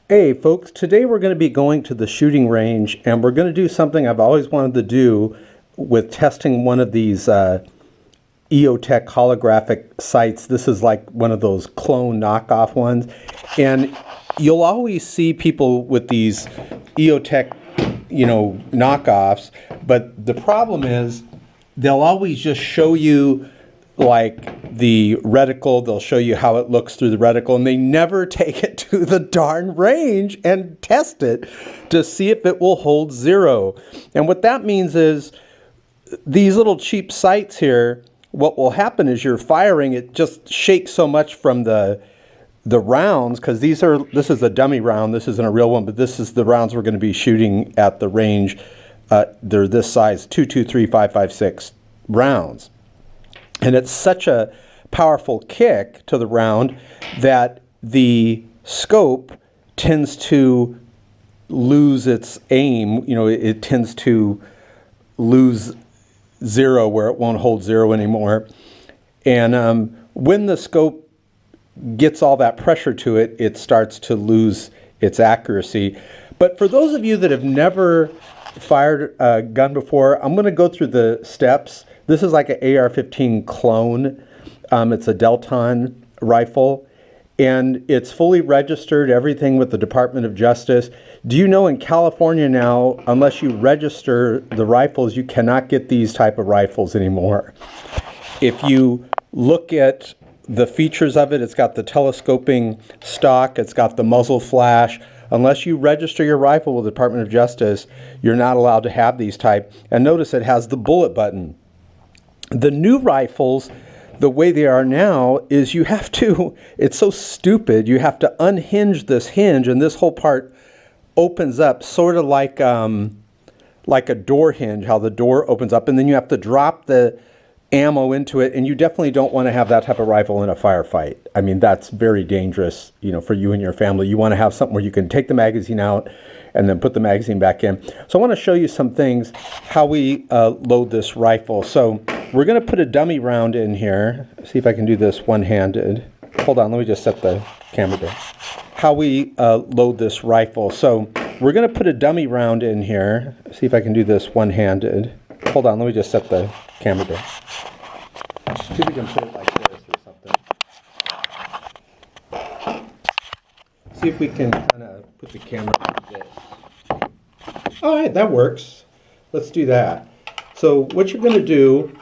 Hey folks, today we're going to be going to the shooting range and we're going to do something I've always wanted to do with testing one of these eotech holographic sights. This is like one of those clone knockoff ones, and you'll always see people with these eotech, knockoffs, but the problem is they'll always just show you like the reticle. They'll show you how it looks through the reticle, and they never take it to the darn range and test it to see if it will hold zero. And what that means is these little cheap sights here, what will happen is you're firing, it just shakes so much from the rounds, because this is a dummy round, this isn't a real one, but this is the rounds we're going to be shooting at the range. They're this size, 223, 556 rounds. And it's such a powerful kick to the round that the scope tends to lose its aim. It tends to lose zero where it won't hold zero anymore. And when the scope gets all that pressure to it, it starts to lose its accuracy. But for those of you that have never fired a gun before, I'm going to go through the steps. This is like an AR-15 clone. It's a Delton rifle, and it's fully registered, everything with the Department of Justice. Do you know in California now, unless you register the rifles, you cannot get these type of rifles anymore? If you look at the features of it, it's got the telescoping stock, it's got the muzzle flash. Unless you register your rifle with the Department of Justice, you're not allowed to have these type. And notice it has the bullet button. The new rifles, the way they are now, is you have to, it's so stupid, you have to unhinge this hinge, and this whole part opens up sort of like a door hinge, how the door opens up, and then you have to drop the ammo into it, and you definitely don't want to have that type of rifle in a firefight. I mean, that's very dangerous, for you and your family. You want to have something where you can take the magazine out and then put the magazine back in. So I want to show you some things, how we load this rifle. So we're going to put a dummy round in here. See if I can do this one-handed. Hold on, let me just set the camera down. How we load this rifle. So we're going to put a dummy round in here. See if I can do this one-handed. Hold on, let me just set the camera down. See if we can put it like this or something. See if we can kind of put the camera like this. All right, that works. Let's do that. So what you're going to do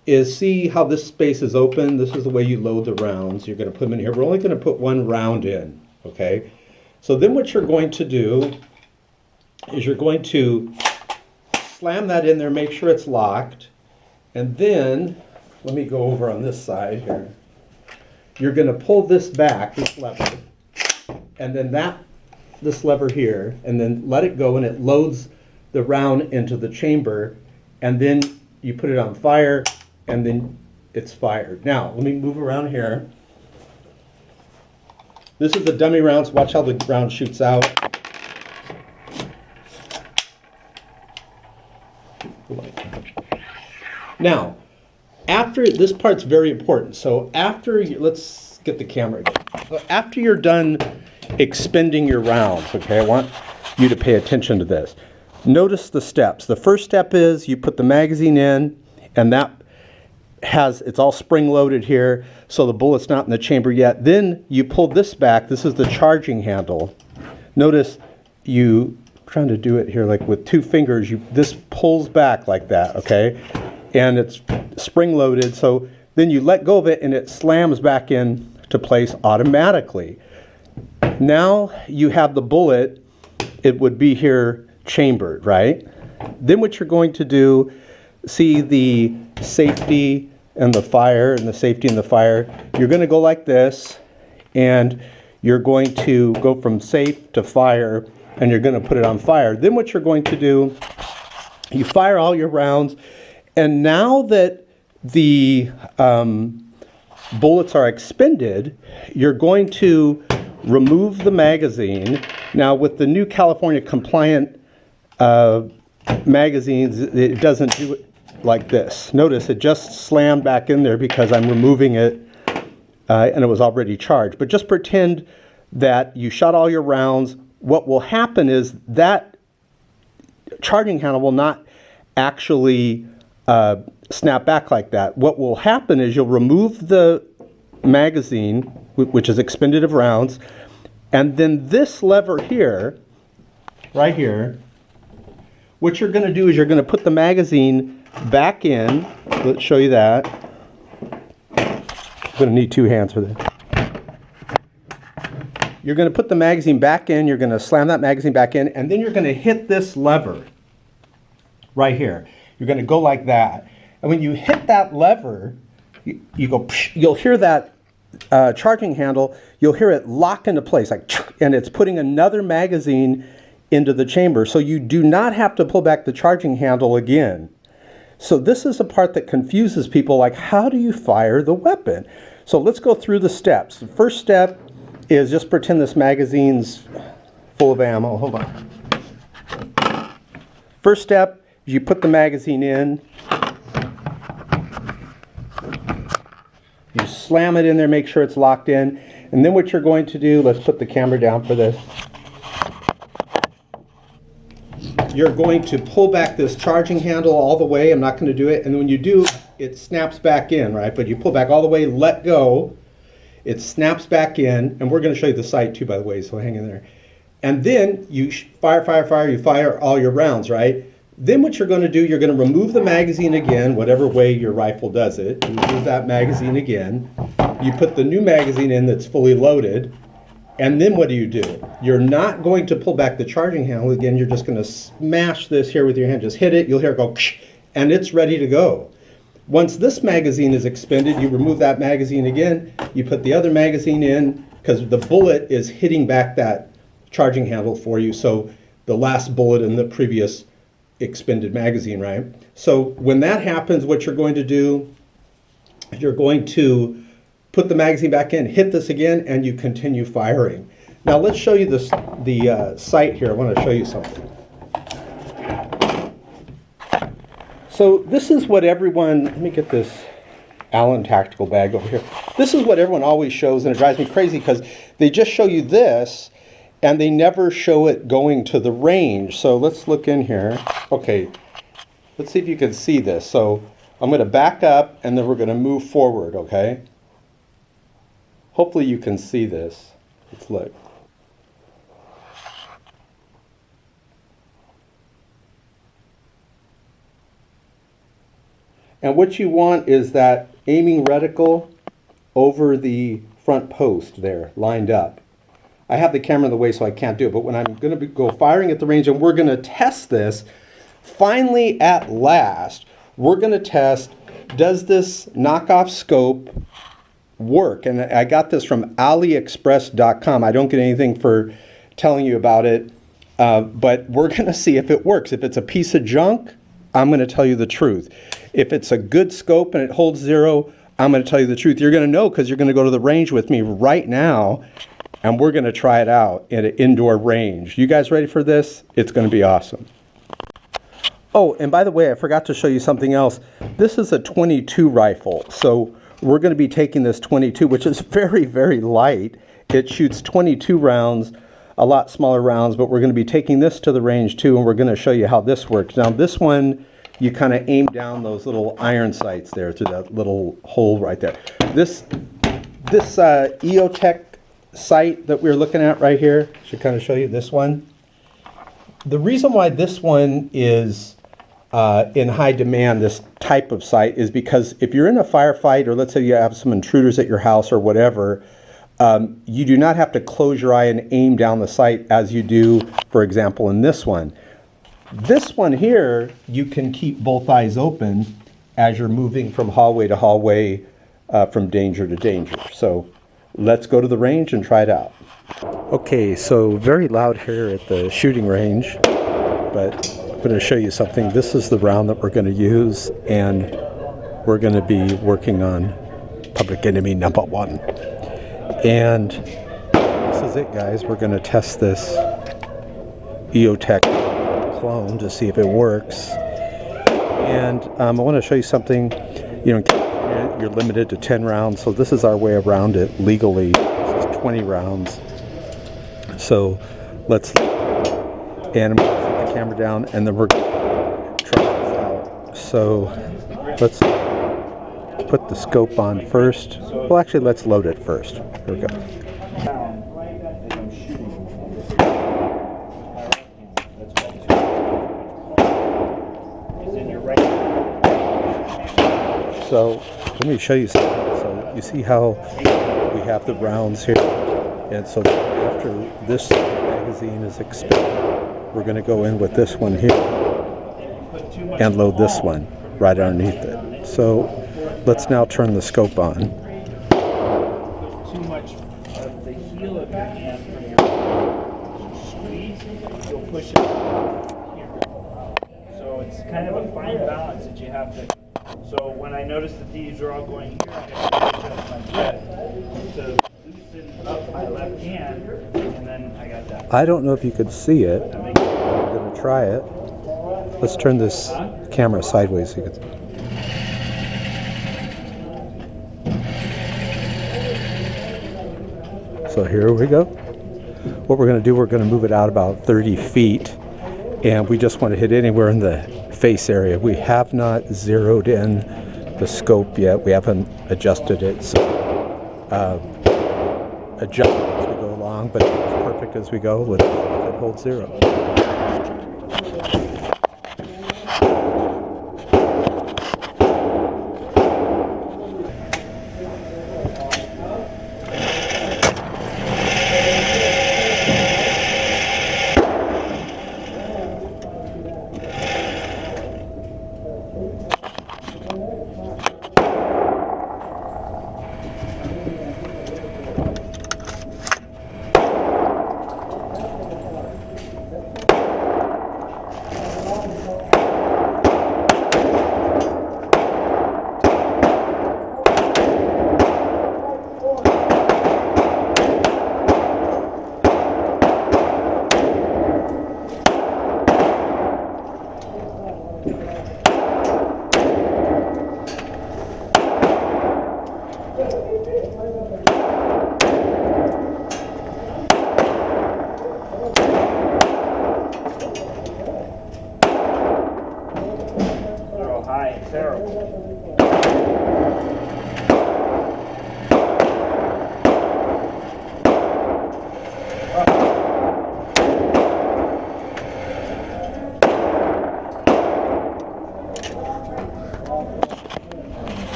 is see how this space is open. This is the way you load the rounds. You're going to put them in here. We're only going to put one round in, okay? So then what you're going to do is you're going to slam that in there, make sure it's locked, and then, let me go over on this side here. You're going to pull this back, this lever, and then this lever here, and then let it go, and it loads the round into the chamber, and then you put it on fire, and then it's fired. Now, let me move around here. This is the dummy rounds. Watch how the round shoots out. Now, after this part's very important. So let's get the camera again. So after you're done expending your rounds, okay, I want you to pay attention to this. Notice the steps. The first step is you put the magazine in, and it's all spring loaded here, so the bullet's not in the chamber yet. Then you pull this back. This is the charging handle. Notice trying to do it here like with two fingers, this pulls back like that, okay? And it's spring loaded, so then you let go of it and it slams back in to place automatically. Now you have the bullet, it would be here chambered, right? Then what you're going to do, see the safety and the fire, and the safety and the fire, you're going to go like this, and you're going to go from safe to fire, and you're going to put it on fire. Then what you're going to do, you fire all your rounds, and now that the bullets are expended, you're going to remove the magazine. Now with the new California compliant magazines, it doesn't do it like this. Notice it just slammed back in there because I'm removing it and it was already charged. But just pretend that you shot all your rounds, what will happen is that charging handle will not actually snap back like that. What will happen is you'll remove the magazine, which is expended of rounds, and then this lever here, right here, what you're going to do is you're going to put the magazine back in. Let's show you that. I'm going to need 2 hands for this. You're going to put the magazine back in, you're going to slam that magazine back in, and then you're going to hit this lever right here. You're going to go like that. And when you hit that lever, you go, you'll hear that charging handle, you'll hear it lock into place, like, and it's putting another magazine into the chamber. So you do not have to pull back the charging handle again. So this is the part that confuses people, like, how do you fire the weapon? So let's go through the steps. The first step is just pretend this magazine's full of ammo. Hold on. First step is you put the magazine in. You slam it in there, make sure it's locked in. And then what you're going to do, let's put the camera down for this. You're going to pull back this charging handle all the way. I'm not going to do it. And when you do, it snaps back in, right? But you pull back all the way, let go. It snaps back in. And we're going to show you the sight too, by the way, so hang in there. And then you fire, you fire all your rounds, right? Then what you're going to do, you're going to remove the magazine again, whatever way your rifle does it. You remove that magazine again. You put the new magazine in that's fully loaded. And then what do? You're not going to pull back the charging handle again. You're just going to smash this here with your hand. Just hit it. You'll hear it go, and it's ready to go. Once this magazine is expended, you remove that magazine again. You put the other magazine in because the bullet is hitting back that charging handle for you. So the last bullet in the previous expended magazine, right? So when that happens, what you're going to do, you're going to put the magazine back in, hit this again, and you continue firing. Now let's show you this, the sight here. I want to show you something. So this is what everyone, let me get this Allen tactical bag over here. This is what everyone always shows, and it drives me crazy because they just show you this, and they never show it going to the range. So let's look in here. Okay, let's see if you can see this. So I'm going to back up, and then we're going to move forward, okay? Hopefully you can see this. Let's look. And what you want is that aiming reticle over the front post there, lined up. I have the camera in the way so I can't do it, but when I'm going to go firing at the range and we're going to test this, finally at last, we're going to test, does this knockoff scope work? And I got this from AliExpress.com. I don't get anything for telling you about it, but we're going to see if it works. If it's a piece of junk, I'm going to tell you the truth. If it's a good scope and it holds 0, I'm going to tell you the truth. You're going to know because you're going to go to the range with me right now, and we're going to try it out at an indoor range. You guys ready for this? It's going to be awesome. Oh, and by the way, I forgot to show you something else. This is a .22 rifle, so we're going to be taking this .22, which is very, very light. It shoots 22 rounds, a lot smaller rounds, but we're going to be taking this to the range too, and we're going to show you how this works. Now, this one, you kind of aim down those little iron sights there through that little hole right there. This eotech sight that we're looking at right here, should kind of show you this one. The reason why this one is in high demand, this type of sight, is because if you're in a firefight, or let's say you have some intruders at your house or whatever, you do not have to close your eye and aim down the sight as you do, for example, in this one. This one here, you can keep both eyes open as you're moving from hallway to hallway, from danger to danger. So let's go to the range and try it out. Okay, so very loud here at the shooting range, but I'm going to show you something. This is the round that we're going to use, and we're going to be working on public enemy number 1. And this is it, guys. We're going to test this eotech clone to see if it works. And I want to show you something. You know, you're limited to 10 rounds, so this is our way around it legally. This is 20 rounds. So let's, and I'm going to set the camera down, and then we're going to try this out. So let's put the scope on first. Well, actually, let's load it first. Here we go. So let me show you something. So you see how we have the rounds here, and so after this magazine is expended, we're going to go in with this one here and load this one right underneath it. So let's now turn the scope on. Too much of the heel of your hand from your squeeze, you'll push it here. So it's kind of a fine balance that you have to. So when I notice that these are all going here, I have to adjust my grip to loosen up my left hand, and then I got that. I don't know if you could see it. I'm going to try it. Let's turn this camera sideways so you can. So here we go. What we're going to do, we're going to move it out about 30 feet, and we just want to hit anywhere in the face area. We have not zeroed in the scope yet. We haven't adjusted it, so adjust it as we go along, but it's perfect as we go. Let's see if it holds zero.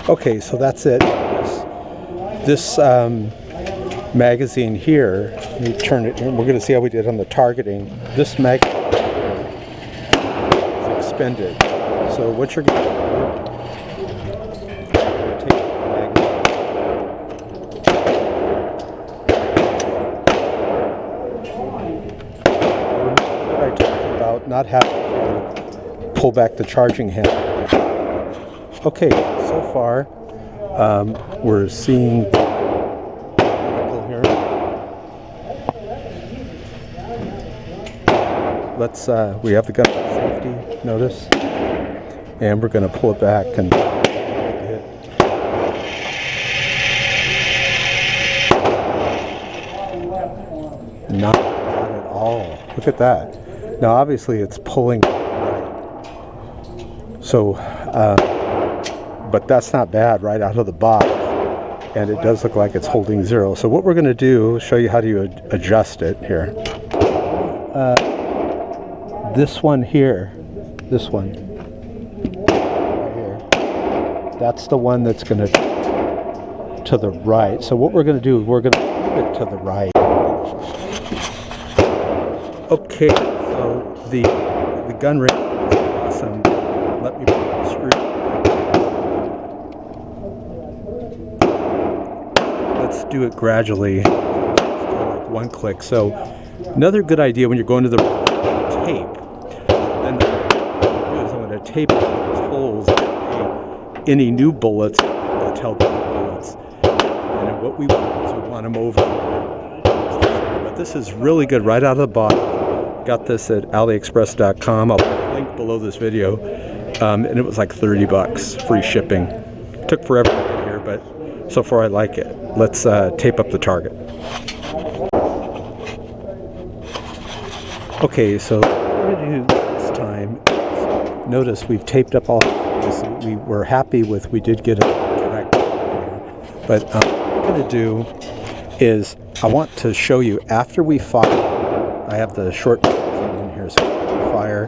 Okay, so that's it. This magazine here, let me turn it, and we're going to see how we did on the targeting. This magazine is expended. So what you're going to do, take the magazine. What I talked about not having to pull back the charging handle. Okay, so far we're seeing here. Let's we have the gun safety notice, and we're going to pull it back and not at all. Look at that. Now obviously it's pulling right. So but that's not bad right out of the box, and it does look like it's holding zero. So what we're going to do is show you how to adjust it here. This one here, this one right here, that's the one that's going to the right. So what we're going to do is we're going to move it to the right. Okay, so the gun ring is awesome. Let me put the screw. Let's do it gradually, like one click. So another good idea when you're going to the tape, then I'm going to tape those holes, any new bullets, that's held the bullets. And what we want is we want them over. But this is really good right out of the box. Got this at AliExpress.com. I'll link below this video. And it was like $30, free shipping. Took forever to get here, but so far I like it. Let's tape up the target. Okay, so what we're going to do this time, notice we've taped up all this. We were happy with, we did get a direct there. But what we're going to do is, I want to show you, after we fire, I have the short magazine in here, so we fire,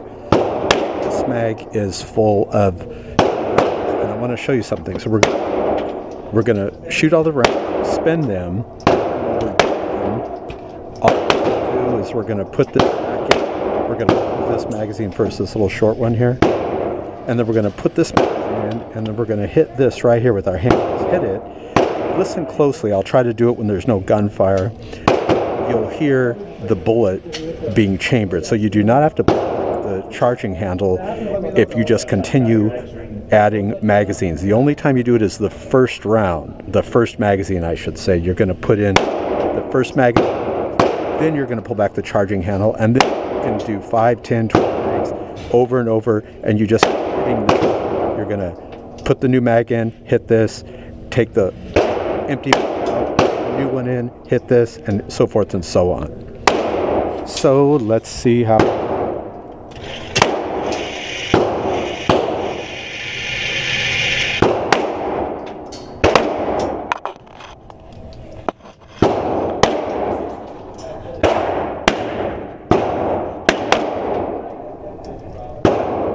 this mag is full of, and I want to show you something. So we're going to shoot all the rounds, spin them. All we're going to do is we're going to put this back in. We're going to put this magazine first, this little short one here. And then we're going to put this magazine in, and then we're going to hit this right here with our hands. Hit it. Listen closely. I'll try to do it when there's no gunfire. You'll hear the bullet being chambered. So you do not have to put the charging handle if you just continue adding magazines. The only time you do it is the first round, the first magazine, I should say. You're going to put in the first magazine, then you're going to pull back the charging handle, and then you can do 5, 10, 20 mags over and over, and you just hitting the, you're going to put the new mag in, hit this, take the empty new one in, hit this, and so forth and so on. So let's see how.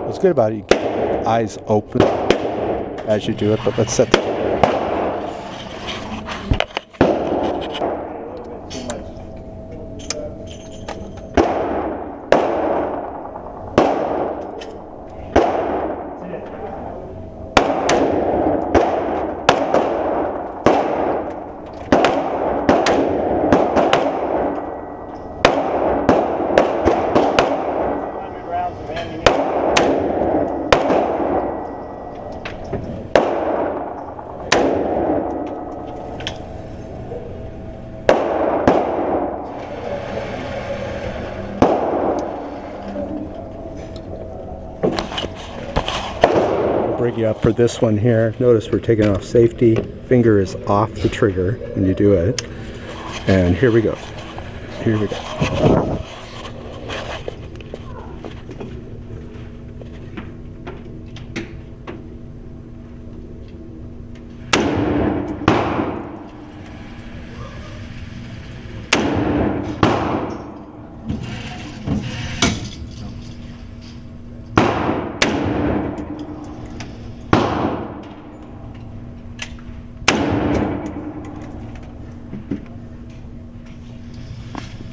What's good about it, you keep your eyes open as you do it, but let's set the bring you up for this one here. Notice we're taking off safety. Finger is off the trigger when you do it. And here we go. Here we go.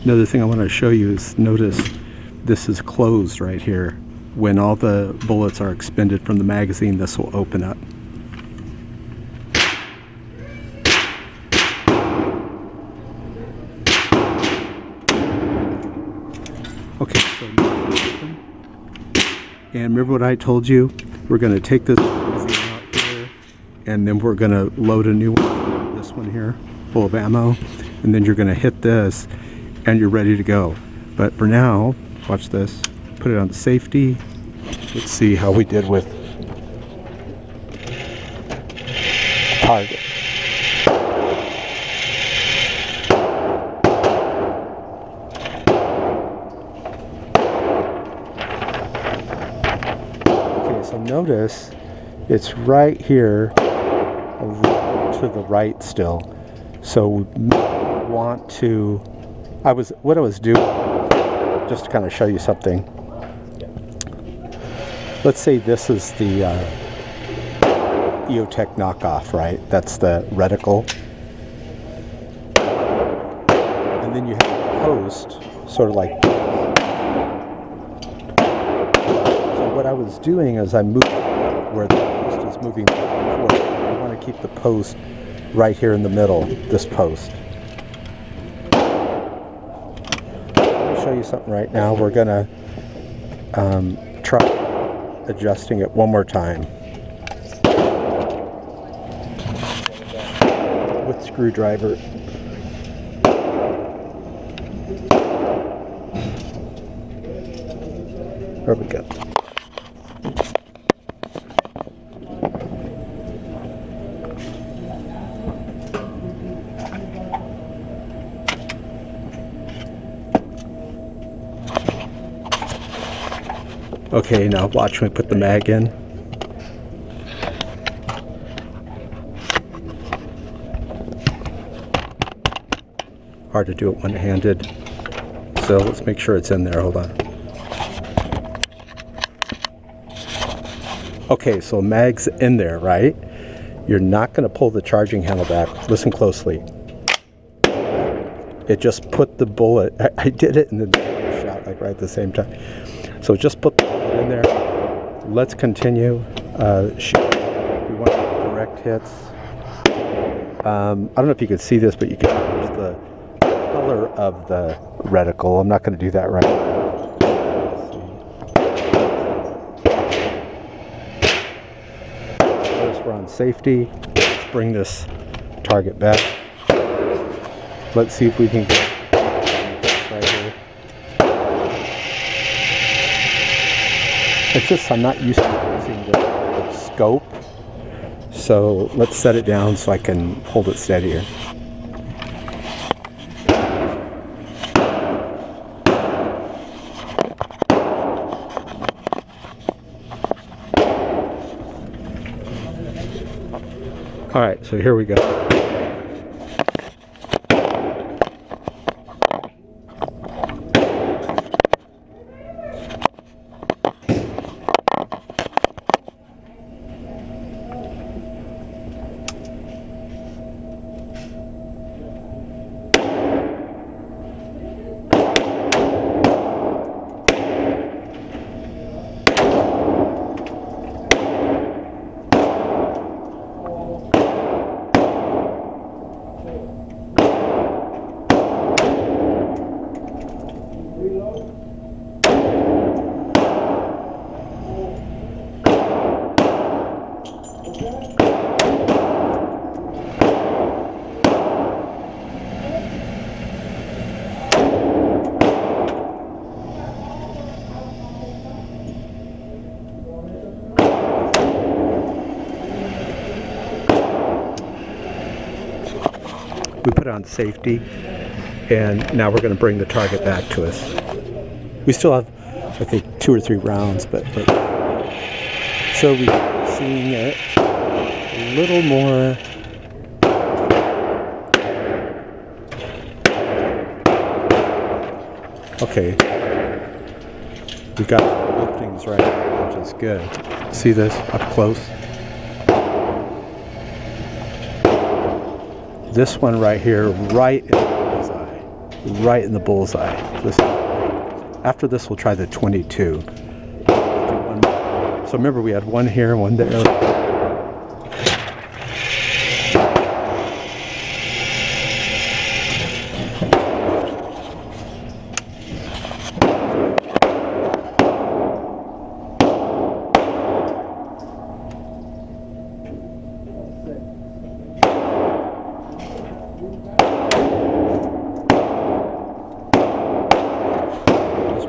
Another thing I want to show you is, notice this is closed right here. When all the bullets are expended from the magazine, this will open up. Okay, so and remember what I told you? We're going to take this magazine out here, and then we're going to load a new one, this one here, full of ammo, and then you're going to hit this, and you're ready to go. But for now, watch this. Put it on safety. Let's see how we did with target. Okay, so notice it's right here to the right still. So we want to, what I was doing, just to kind of show you something. Let's say this is the eotech knockoff, right? That's the reticle. And then you have the post, sort of like. So what I was doing is I moved where the post is moving forward. I want to keep the post right here in the middle, this post. Show you something right now. We're gonna try adjusting it one more time with screwdriver. There we go. Okay, now watch me put the mag in. Hard to do it one-handed. So let's make sure it's in there. Hold on. Okay, so mag's in there, right? You're not going to pull the charging handle back. Listen closely. It just put the bullet. I did it and then shot like right at the same time. So just put the bullet in there. Let's continue. Shoot. We want direct hits. I don't know if you can see this, but you can use the color of the reticle. I'm not going to do that right now. Let's run safety. Let's bring this target back. Let's see if we can get right here. It's just I'm not used to using the scope. So let's set it down so I can hold it steadier. All right, so here we go. We put on safety, and now we're going to bring the target back to us. We still have, I think, 2 or 3 rounds, but so we're seeing it a little more. Okay, we got openings right, which is good. See this up close? This one right here, right in the bullseye. Right in the bullseye. After this, we'll try the 22. So remember, we had one here, one there.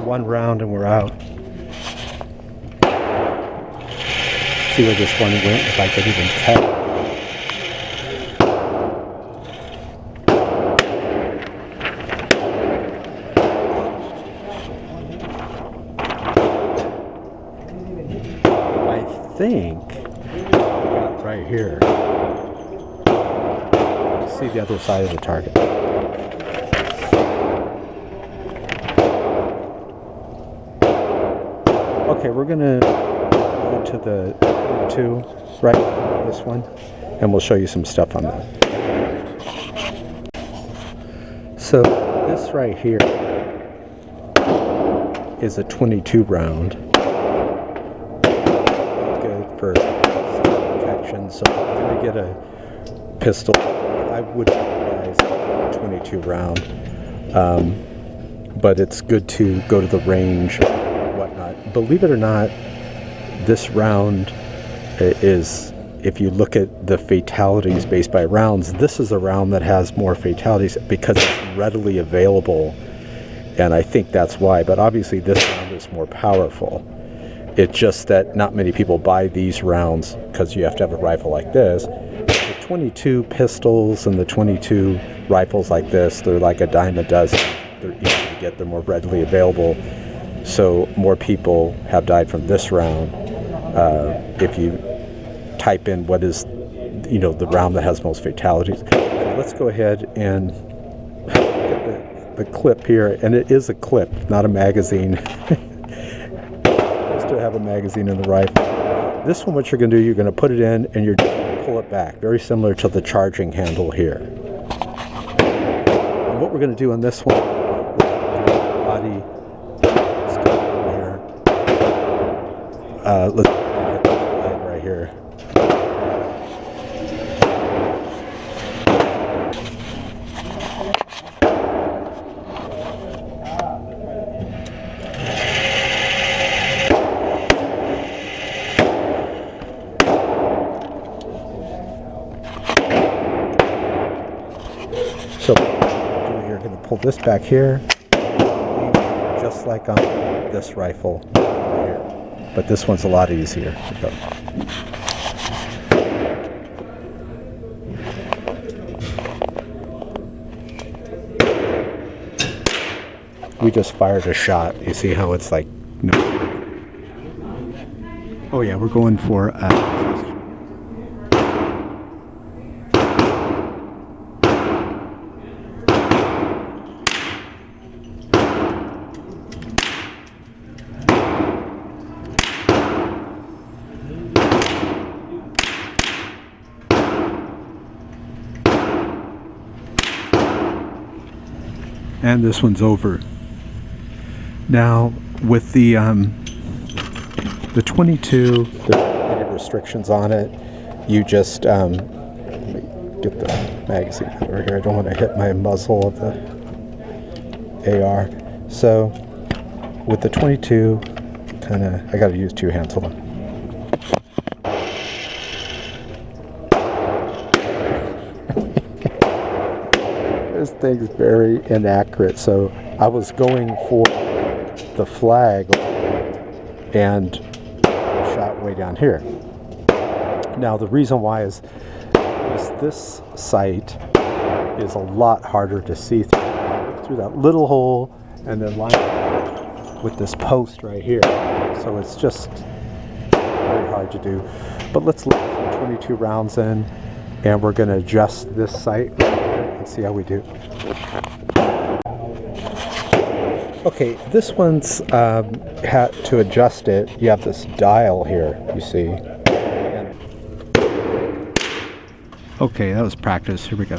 One round and we're out. See where this one went, if I could even tell. I think right here. See the other side of the target. Okay, we're going to go to the 2, right, this one, and we'll show you some stuff on that. So this right here is a 22 round. Good for protection, so I'm going to get a pistol. I would advise a 22 round, but it's good to go to the range. Believe it or not, this round is, if you look at the fatalities based by rounds, this is a round that has more fatalities because it's readily available, and I think that's why. But obviously this round is more powerful. It's just that not many people buy these rounds because you have to have a rifle like this. The 22 pistols and the 22 rifles like this, they're like a dime a dozen. They're easy to get, they're more readily available. so more people have died from this round. If you type in what is, the round that has most fatalities. So let's go ahead and get the clip here, and it is a clip, not a magazine. I still have a magazine in the rifle. This one, what you're going to do, you're going to put it in and you're going to pull it back, very similar to the charging handle here. And what we're going to do on this one, body still here. Let's hit the light right here. So you're going to pull this back here, just like on this rifle here. But this one's a lot easier. We just fired a shot. You see how it's like, no. Oh yeah, we're going for and this one's over. Now with the 22, there's any restrictions on it. You just let me get the magazine over here. I don't want to hit my muzzle of the AR. So with the 22, I got to use two hands. Hold on. This thing's very inaccurate, so I was going for the flag and shot way down here. Now the reason why is this sight is a lot harder to see through that little hole and then line it with this post right here. So it's just very hard to do. But let's look at 22 rounds in, and we're going to adjust this sight and see how we do. Okay, this one's to adjust it. You have this dial here, you see. Okay, that was practice. Here we go.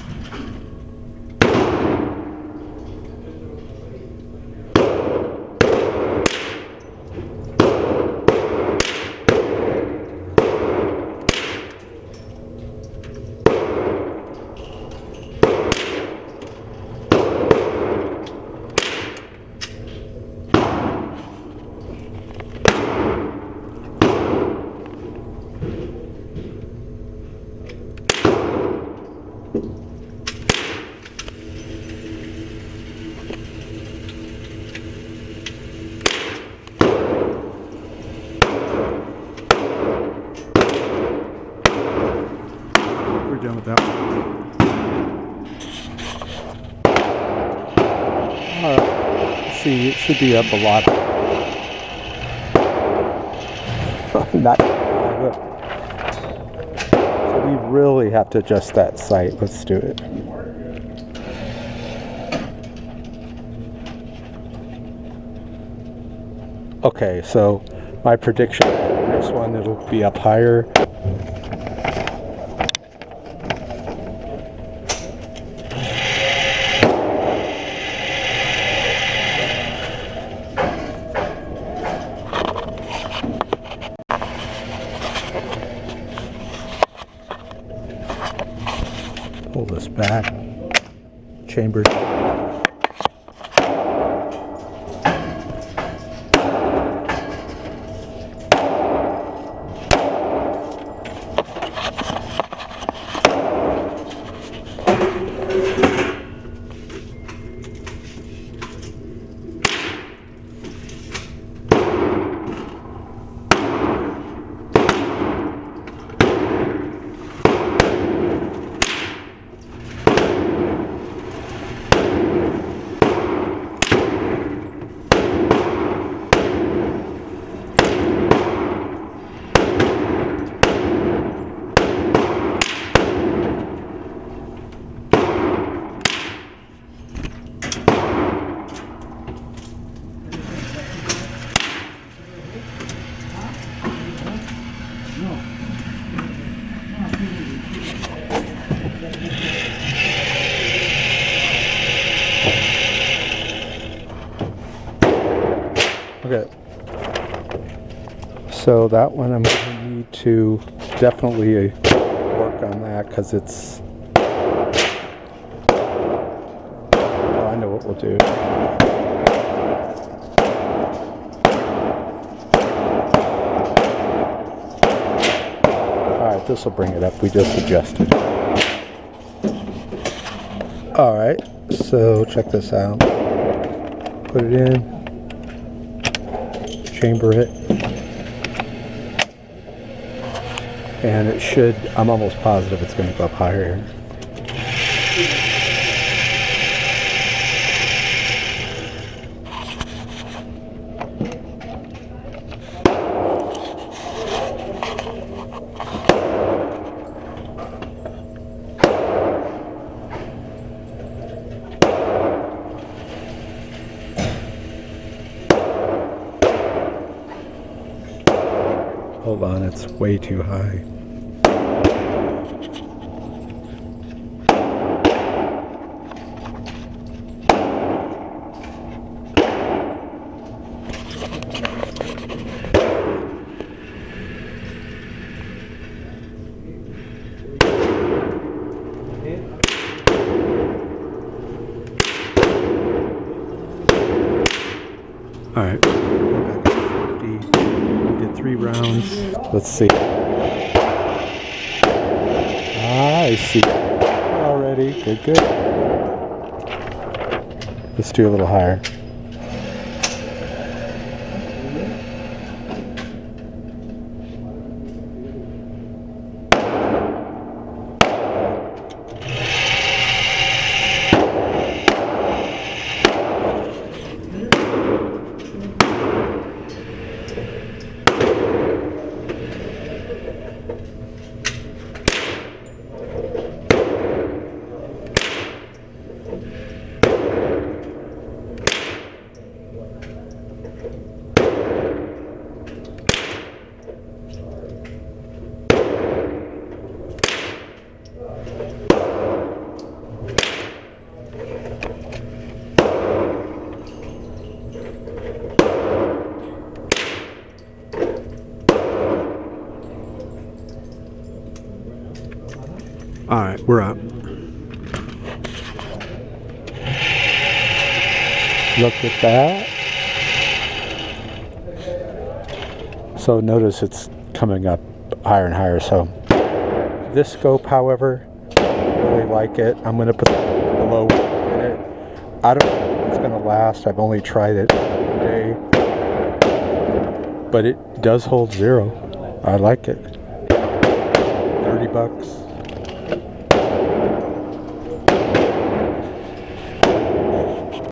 Done with that one. Alright, let's see, it should be up a lot. Not good. So we really have to adjust that sight. Let's do it. Okay, so my prediction, next one it'll be up higher. Pull this back, chamber. Okay. So that one I'm going to need to definitely work on that because it's... Oh, I know what we'll do. Alright, this will bring it up. We just adjusted. Alright, so check this out. Put it in. Chamber it. And it should, I'm almost positive it's going to go up higher here. Hold on, it's way too high. All right, go back to 50. We did 3 rounds. Let's see. I see already. Good, good. Let's do a little higher. All right, we're up. Look at that. So notice it's coming up higher and higher. So this scope, however, I really like it. I'm going to put the low in it. I don't know if it's going to last. I've only tried it today. But it does hold 0. I like it. $30.